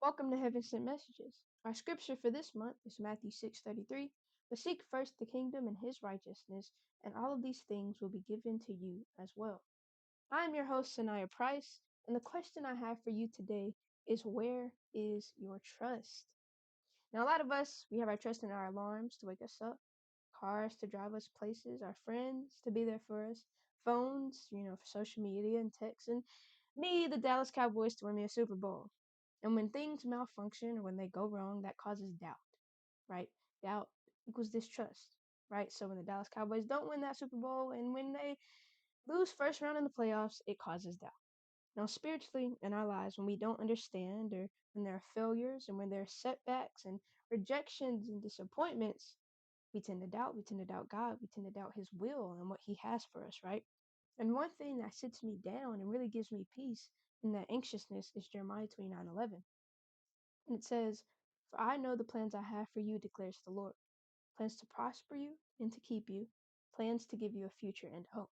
Welcome to Heaven Sent Messages. Our scripture for this month is Matthew 6:33. But seek first the kingdom and his righteousness, and all of these things will be given to you as well. I am your host, Sanaya Price, and the question I have for you today is where is your trust? Now, a lot of us, we have our trust in our alarms to wake us up, cars to drive us places, our friends to be there for us, phones, for social media and text, and me, the Dallas Cowboys, to win me a Super Bowl. And when things malfunction or when they go wrong, that causes doubt, right? Doubt equals distrust, right? So when the Dallas Cowboys don't win that Super Bowl and when they lose first round in the playoffs, it causes doubt. Now, spiritually, in our lives, when we don't understand or when there are failures and when there are setbacks and rejections and disappointments, we tend to doubt. We tend to doubt God. We tend to doubt His will and what He has for us, right? And one thing that sits me down and really gives me peace in that anxiousness is Jeremiah 29:11. And it says, "For I know the plans I have for you, declares the Lord. Plans to prosper you and to keep you, plans to give you a future and hope."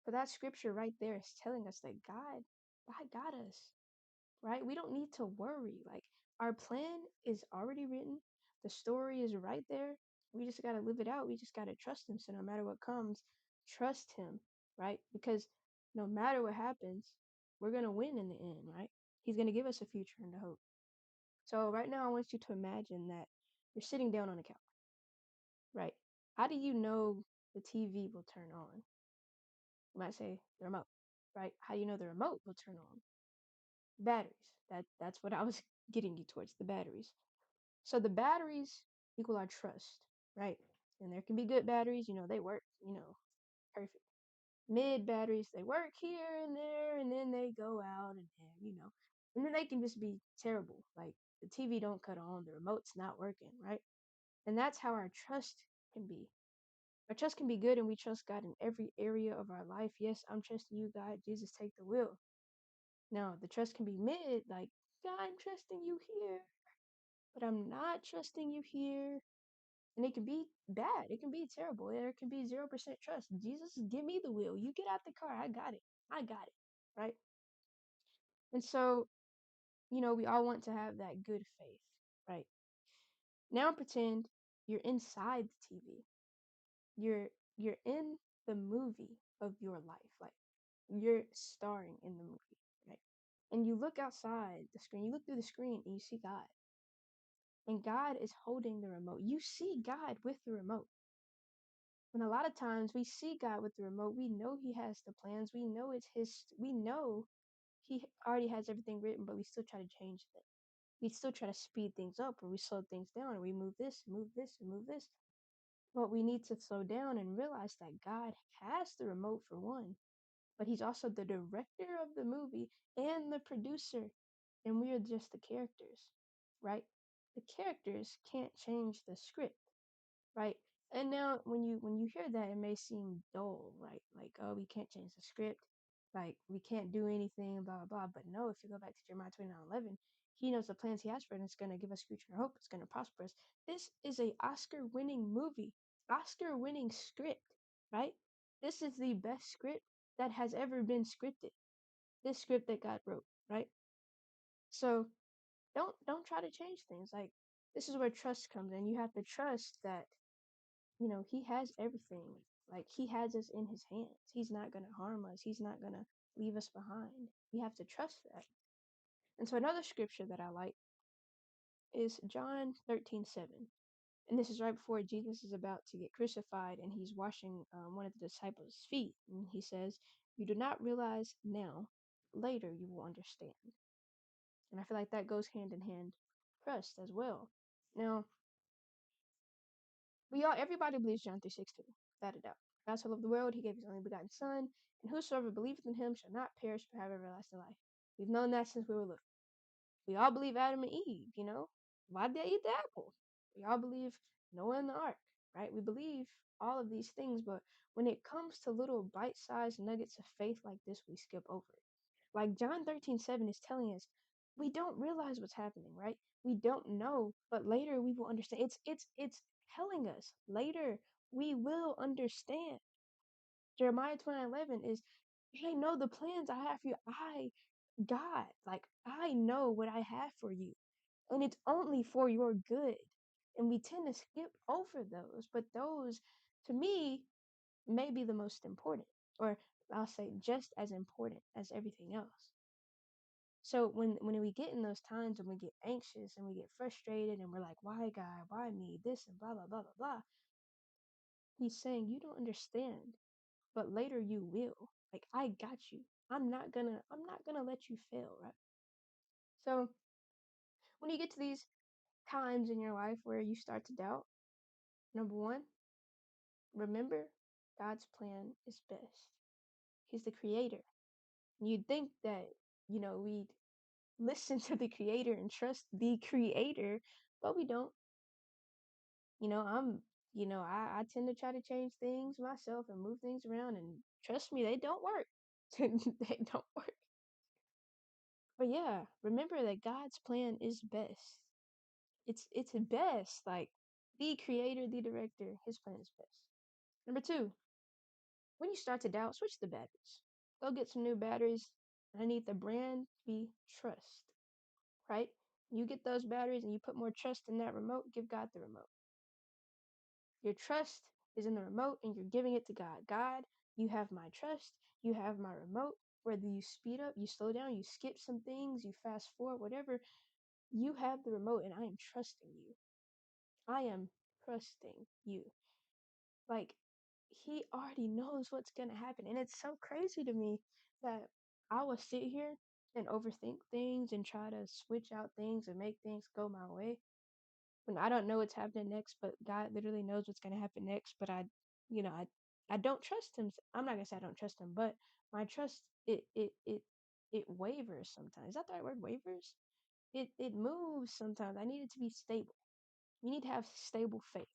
But that scripture right there is telling us that God got us, right? We don't need to worry. Like, our plan is already written. The story is right there. We just got to live it out. We just got to trust Him. So no matter what comes, trust Him, right? Because no matter what happens, we're going to win in the end, right? He's going to give us a future and a hope. So right now, I want you to imagine that you're sitting down on a couch, right? How do you know the TV will turn on? You might say the remote, right? How do you know the remote will turn on? Batteries. That's what I was getting you towards, the batteries. So the batteries equal our trust, right? And there can be good batteries, they work, perfect. Mid batteries, they work here and there, and then they go out and there. And then they can just be terrible. Like the TV don't cut on, the remote's not working, right? And that's how our trust can be. Our trust can be good and we trust God in every area of our life. Yes, I'm trusting you, God. Jesus, take the wheel. Now, the trust can be mid, like, God, I'm trusting you here, but I'm not trusting you here. And it can be bad. It can be terrible. There can be 0% trust. Jesus, give me the wheel. You get out the car. I got it. I got it. Right? And so, we all want to have that good faith. Right? Now pretend you're inside the TV. You're in the movie of your life. Like you're starring in the movie. Right? And you look outside the screen. You look through the screen and you see God. And God is holding the remote. You see God with the remote. And a lot of times we see God with the remote. We know He has the plans. We know it's His. We know He already has everything written, but we still try to change it. We still try to speed things up, or we slow things down, or we move this, move this, and move this. But we need to slow down and realize that God has the remote for one, but He's also the director of the movie and the producer, and we are just the characters, right? The characters can't change the script, right? And now when you hear that, it may seem dull, right? Like, oh, we can't change the script, like we can't do anything, blah blah blah. But no, if you go back to Jeremiah 29:11, He knows the plans He has for us, and it's gonna give us future and hope. It's gonna prosper us. This is a Oscar-winning movie, Oscar-winning script, right? This is the best script that has ever been scripted. This script that God wrote, right? So don't try to change things. Like this is where trust comes in. You have to trust that He has everything. Like, He has us in His hands. He's not going to harm us. He's not going to leave us behind. We have to trust that. And so, another scripture that I like is John 13:7. And this is right before Jesus is about to get crucified and He's washing one of the disciples' feet. And He says, "You do not realize now, later you will understand." And I feel like that goes hand in hand, trust as well. Now, everybody believes John 3:16, without a doubt. God so loved the world, He gave His only begotten Son, and whosoever believeth in Him shall not perish but have everlasting life. We've known that since we were little. We all believe Adam and Eve. Why did they eat the apple? We all believe Noah and the ark, right? We believe all of these things, but when it comes to little bite-sized nuggets of faith like this, we skip over it. Like John 13:7 is telling us, we don't realize what's happening, right? We don't know, but later we will understand. It's telling us later we will understand. Jeremiah 29:11 is, I know the plans I have for you. God, like I know what I have for you. and it's only for your good. And we tend to skip over those, but those, to me, may be the most important, or I'll say just as important as everything else. So when we get in those times and we get anxious and we get frustrated and we're like, why God, why me, this and blah blah blah blah blah, he's saying you don't understand, but later you will. Like I got you. I'm not gonna let you fail, right? So when you get to these times in your life where you start to doubt, number one, remember God's plan is best. He's the creator. You'd think that, we'd listen to the creator and trust the creator, but we don't. You know, I'm, I tend to try to change things myself and move things around, and trust me, they don't work. They don't work. But yeah, remember that God's plan is best. It's best. Like the creator, the director, his plan is best. Number two, when you start to doubt, switch the batteries. Go get some new batteries. I need the brand to be trust, right? You get those batteries and you put more trust in that remote, give God the remote. Your trust is in the remote and you're giving it to God. God, you have my trust, you have my remote. Whether you speed up, you slow down, you skip some things, you fast forward, whatever, you have the remote and I am trusting you. I am trusting you. Like, he already knows what's going to happen. And it's so crazy to me that I will sit here and overthink things and try to switch out things and make things go my way when I don't know what's happening next, but God literally knows what's going to happen next. But I don't trust him. I'm not gonna say I don't trust him, but my trust it wavers sometimes. Is that the right word? Wavers. It moves sometimes. I need it to be stable. We need to have stable faith.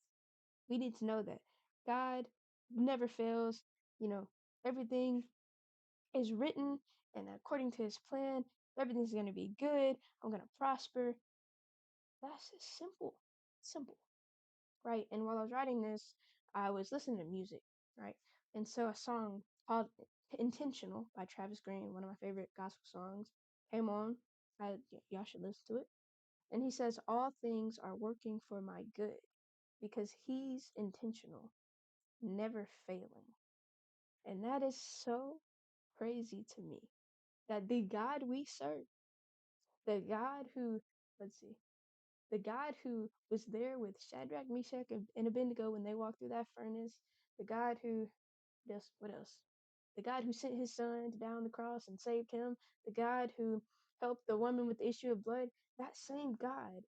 We need to know that God never fails. You know, everything is written and according to his plan, everything's going to be good. I'm going to prosper. That's simple. Simple, right? And while I was writing this, I was listening to music, right? And so a song called Intentional by Travis Green, one of my favorite gospel songs, came on. Y'all should listen to it. And he says, all things are working for my good because he's intentional, never failing. And that is so crazy to me that the God we serve, the God who, let's see, the God who was there with Shadrach, Meshach, and Abednego when they walked through that furnace, the God who, what else? The God who sent his son to die on the cross and saved him, the God who helped the woman with the issue of blood, that same God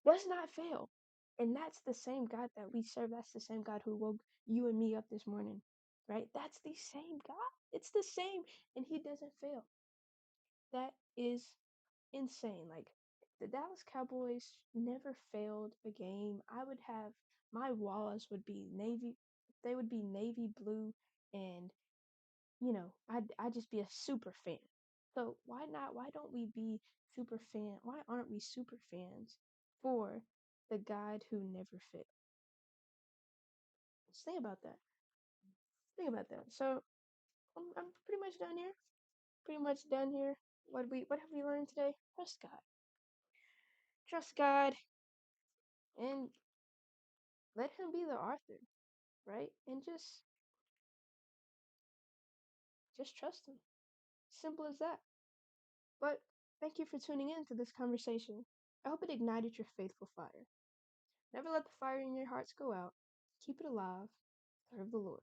does not fail. And that's the same God that we serve. That's the same God who woke you and me up this morning, right? That's the same God. It's the same, and he doesn't fail. That is insane. Like, the Dallas Cowboys never failed a game. I would have my walls would be navy, they would be navy blue, and I'd just be a super fan. So why not? Why don't we be super fan? Why aren't we super fans for the God who never failed? Just think about that. Think about that. So I'm pretty much done here. Pretty much done here. What have we learned today? Trust God. Trust God and let him be the author, right? And just trust him. Simple as that. But thank you for tuning in to this conversation. I hope it ignited your faithful fire. Never let the fire in your hearts go out. Keep it alive. Serve the Lord.